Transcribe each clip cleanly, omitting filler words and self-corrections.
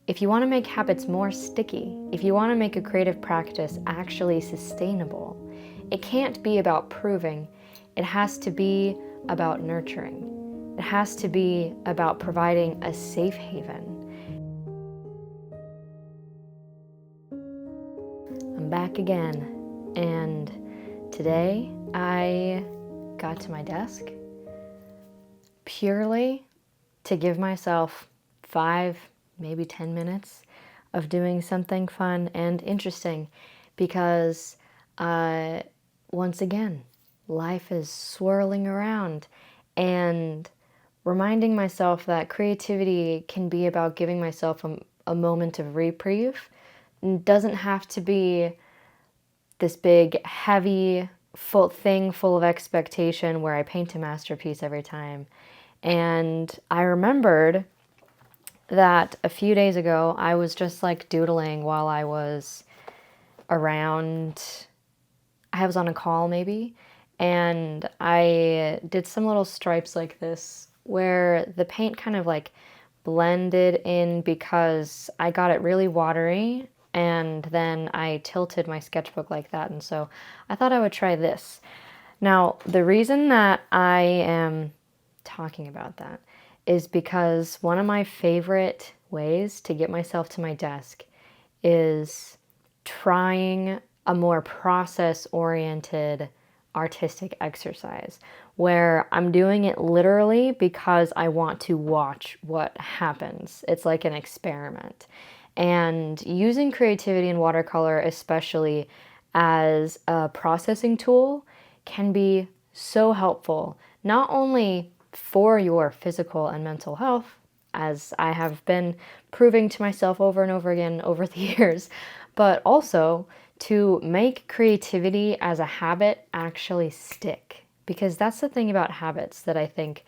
If you want to make habits more sticky, if you want to make a creative practice actually sustainable, it can't be about proving. It has to be about nurturing. It has to be about providing a safe haven. I'm back again, and today I got to my desk purely to give myself 5, maybe 10 minutes of doing something fun and interesting, because once again, life is swirling around, and reminding myself that creativity can be about giving myself a moment of reprieve. It doesn't have to be this big, heavy, full of expectation where I paint a masterpiece every time. And I remembered that a few days ago, I was just like doodling while I was around, I was on a call maybe, and I did some little stripes like this where the paint kind of like blended in because I got it really watery, and then I tilted my sketchbook like that, and so I thought I would try this. Now, the reason that I am talking about that is because one of my favorite ways to get myself to my desk is trying a more process-oriented artistic exercise where I'm doing it literally because I want to watch what happens. It's like an experiment. And using creativity in watercolor, especially as a processing tool, can be so helpful, not only for your physical and mental health, as I have been proving to myself over and over again over the years, but also to make creativity as a habit actually stick. Because that's the thing about habits that I think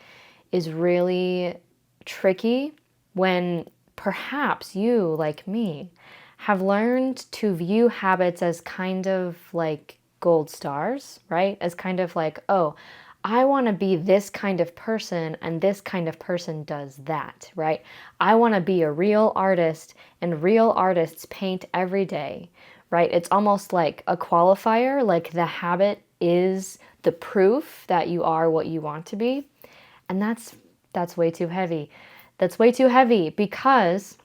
is really tricky, when perhaps you, like me, have learned to view habits as kind of like gold stars, right? As kind of like, oh, I want to be this kind of person, and this kind of person does that, right? I want to be a real artist, and real artists paint every day, right? It's almost like a qualifier, like the habit is the proof that you are what you want to be. And that's way too heavy. That's way too heavy, because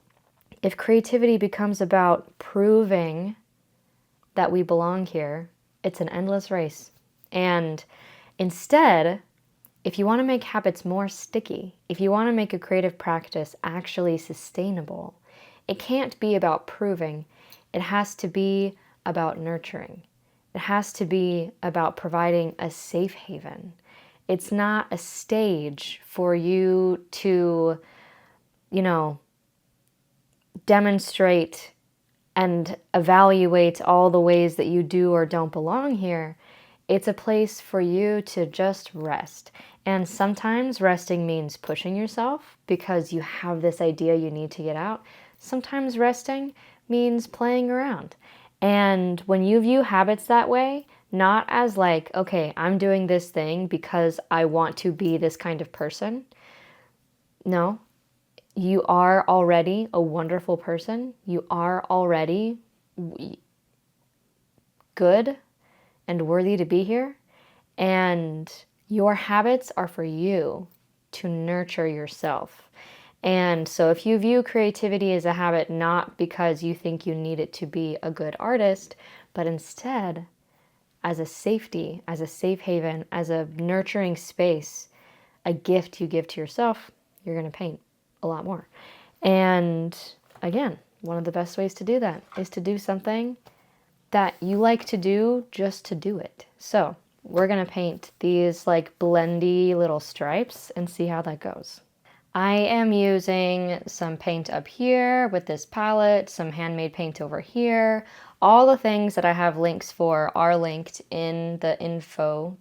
if creativity becomes about proving that we belong here, it's an endless race. And instead, if you want to make habits more sticky, if you want to make a creative practice actually sustainable, it can't be about proving. It has to be about nurturing. It has to be about providing a safe haven. It's not a stage for you to, demonstrate and evaluate all the ways that you do or don't belong here. It's a place for you to just rest. And sometimes resting means pushing yourself because you have this idea you need to get out. Sometimes resting means playing around. And when you view habits that way, not as like, okay, I'm doing this thing because I want to be this kind of person. No, you are already a wonderful person. You are already good and worthy to be here. And your habits are for you to nurture yourself. And so if you view creativity as a habit, not because you think you need it to be a good artist, but instead as a safety, as a safe haven, as a nurturing space, a gift you give to yourself, you're going to paint a lot more. And again, one of the best ways to do that is to do something that you like to do just to do it. So we're going to paint these like blendy little stripes and see how that goes. I am using some paint up here with this palette, some handmade paint over here. All the things that I have links for are linked in the info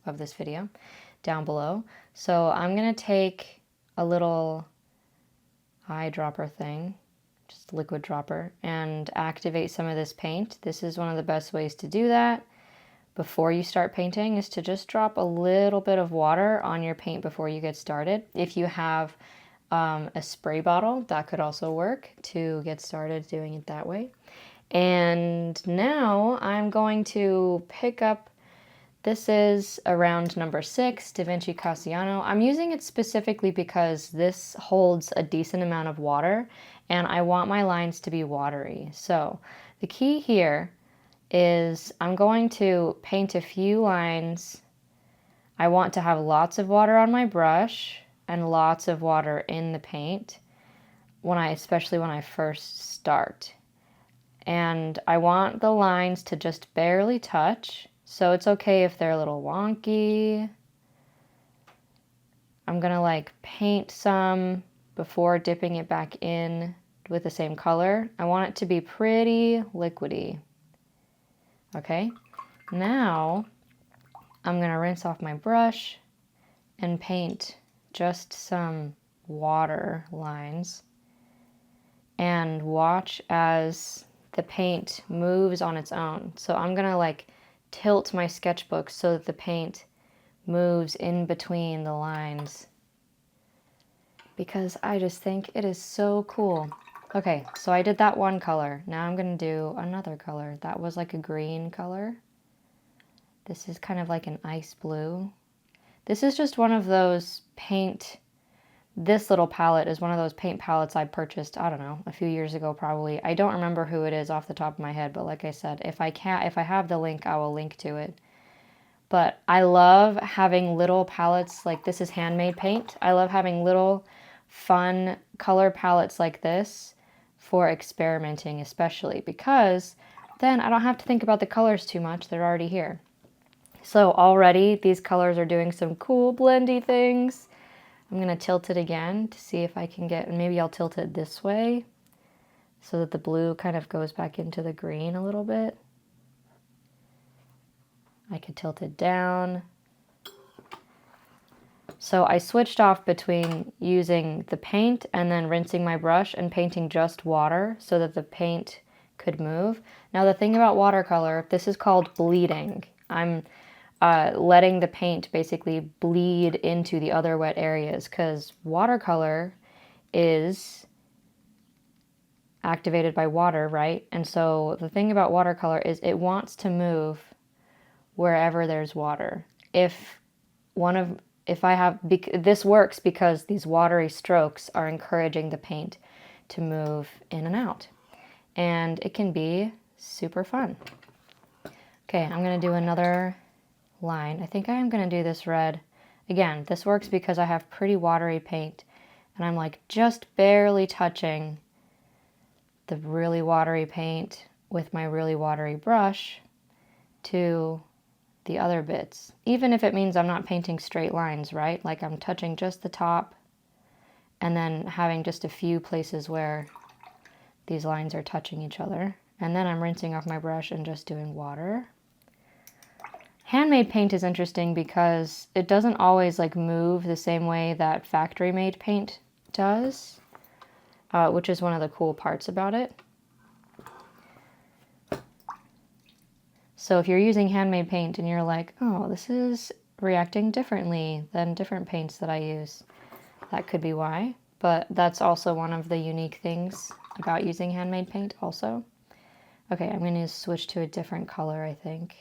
of this video down below. So I'm going to take a little eyedropper thing, just liquid dropper, and activate some of this paint. This is one of the best ways to do that before you start painting, is to just drop a little bit of water on your paint before you get started. If you have a spray bottle. That could also work to get started doing it that way. And now I'm going to pick up, this is around number 6, Da Vinci Cassiano. I'm using it specifically because this holds a decent amount of water and I want my lines to be watery. So the key here is I'm going to paint a few lines. I want to have lots of water on my brush and lots of water in the paint especially when I first start. And I want the lines to just barely touch, so it's okay if they're a little wonky. I'm gonna like paint some before dipping it back in with the same color. I want it to be pretty liquidy. Okay, now I'm gonna rinse off my brush and paint just some water lines and watch as the paint moves on its own. So I'm gonna like tilt my sketchbook so that the paint moves in between the lines because I just think it is so cool. Okay, so I did that one color. Now I'm gonna do another color. That was like a green color. This is kind of like an ice blue. This is just one of those this little palette is one of those paint palettes I purchased, I don't know, a few years ago probably. I don't remember who it is off the top of my head, but like I said, if I have the link, I will link to it. But I love having little palettes, like this is handmade paint. I love having little fun color palettes like this for experimenting, especially because then I don't have to think about the colors too much. They're already here. So already these colors are doing some cool blendy things. I'm going to tilt it again to see if I can get, maybe I'll tilt it this way so that the blue kind of goes back into the green a little bit. I could tilt it down. So I switched off between using the paint and then rinsing my brush and painting just water so that the paint could move. Now the thing about watercolor, this is called bleeding. I'm letting the paint basically bleed into the other wet areas because watercolor is activated by water, right? And so the thing about watercolor is it wants to move wherever there's water. This works because these watery strokes are encouraging the paint to move in and out. And it can be super fun. Okay, I'm gonna do another line. I think I am going to do this red. Again, this works because I have pretty watery paint and I'm like just barely touching the really watery paint with my really watery brush to the other bits. Even if it means I'm not painting straight lines, right? Like I'm touching just the top and then having just a few places where these lines are touching each other. And then I'm rinsing off my brush and just doing water. Handmade paint is interesting because it doesn't always like move the same way that factory-made paint does, which is one of the cool parts about it. So if you're using handmade paint and you're like, oh, this is reacting differently than different paints that I use, that could be why. But that's also one of the unique things about using handmade paint also. Okay, I'm going to switch to a different color, I think.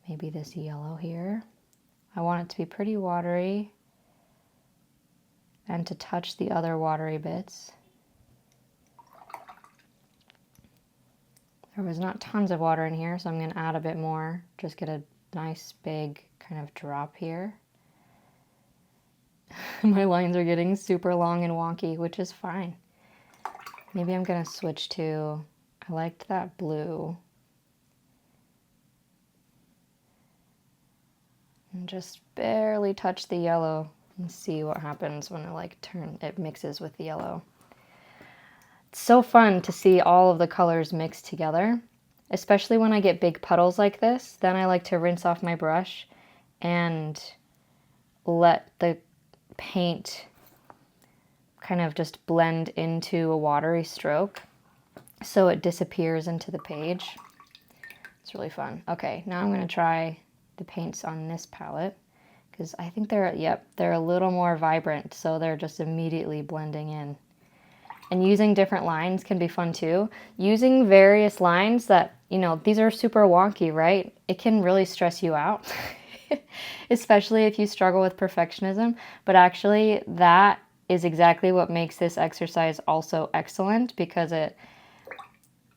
Maybe this yellow here. I want it to be pretty watery and to touch the other watery bits. There was not tons of water in here, so I'm going to add a bit more. Just get a nice big kind of drop here. My lines are getting super long and wonky, which is fine. Maybe I'm going to switch to, I liked that blue. And just barely touch the yellow and see what happens when it mixes with the yellow. It's so fun to see all of the colors mixed together, especially when I get big puddles like this. Then I like to rinse off my brush and let the paint kind of just blend into a watery stroke so it disappears into the page. It's really fun. Okay, now I'm going to try the paints on this palette because I think they're a little more vibrant, so they're just immediately blending in. And using different lines can be fun too. Using various lines that, you know, these are super wonky, right? It can really stress you out, especially if you struggle with perfectionism. But actually, that is exactly what makes this exercise also excellent, because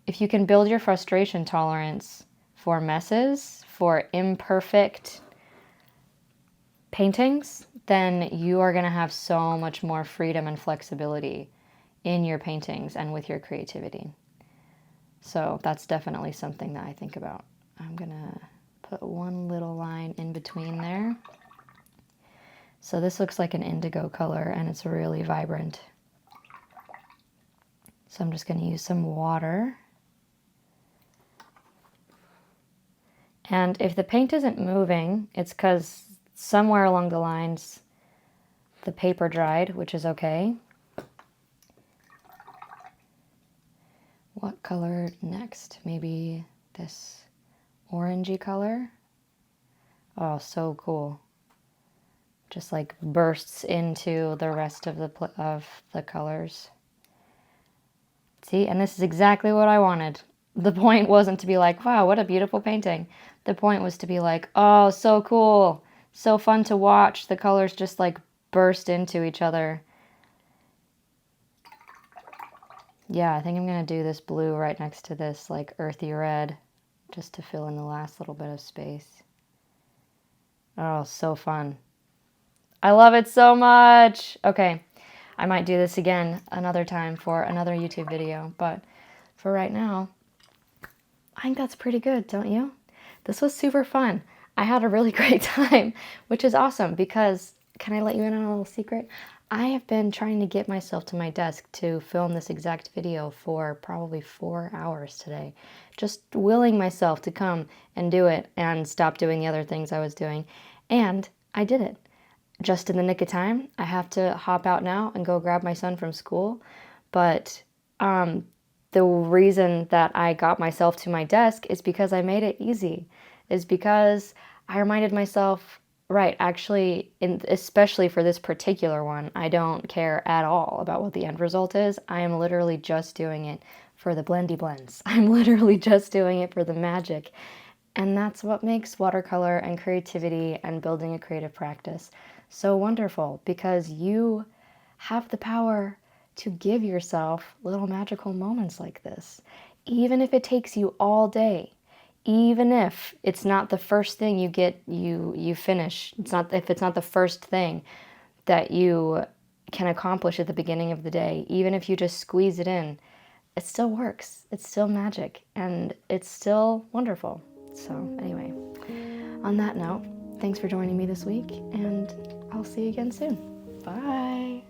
if you can build your frustration tolerance for messes, for imperfect paintings, then you are going to have so much more freedom and flexibility in your paintings and with your creativity. So that's definitely something that I think about. I'm going to put one little line in between there. So this looks like an indigo color, and it's really vibrant. So I'm just going to use some water. And if the paint isn't moving, it's because somewhere along the lines the paper dried, which is okay. What color next? Maybe this orangey color. Oh, so cool. Just like bursts into the rest of the colors. See, and this is exactly what I wanted. The point wasn't to be like, wow, what a beautiful painting. The point was to be like, oh, so cool. So fun to watch. The colors just like burst into each other. Yeah, I think I'm going to do this blue right next to this like earthy red, just to fill in the last little bit of space. Oh, so fun. I love it so much. Okay, I might do this again another time for another YouTube video, but for right now, I think that's pretty good, don't you? This was super fun. I had a really great time, which is awesome because, can I let you in on a little secret? I have been trying to get myself to my desk to film this exact video for probably 4 hours today. Just willing myself to come and do it and stop doing the other things I was doing. And I did it. Just in the nick of time. I have to hop out now and go grab my son from school. But the reason that I got myself to my desk is because I made it easy. Is because I reminded myself, right, actually, especially for this particular one, I don't care at all about what the end result is. I am literally just doing it for the blendy blends. I'm literally just doing it for the magic. And that's what makes watercolor and creativity and building a creative practice so wonderful, because you have the power to give yourself little magical moments like this, even if it takes you all day. Even if it's not the first thing you finish, if it's not the first thing that you can accomplish at the beginning of the day, even if you just squeeze it in, it still works. It's still magic, and it's still wonderful. So anyway, on that note, thanks for joining me this week, and I'll see you again soon. Bye.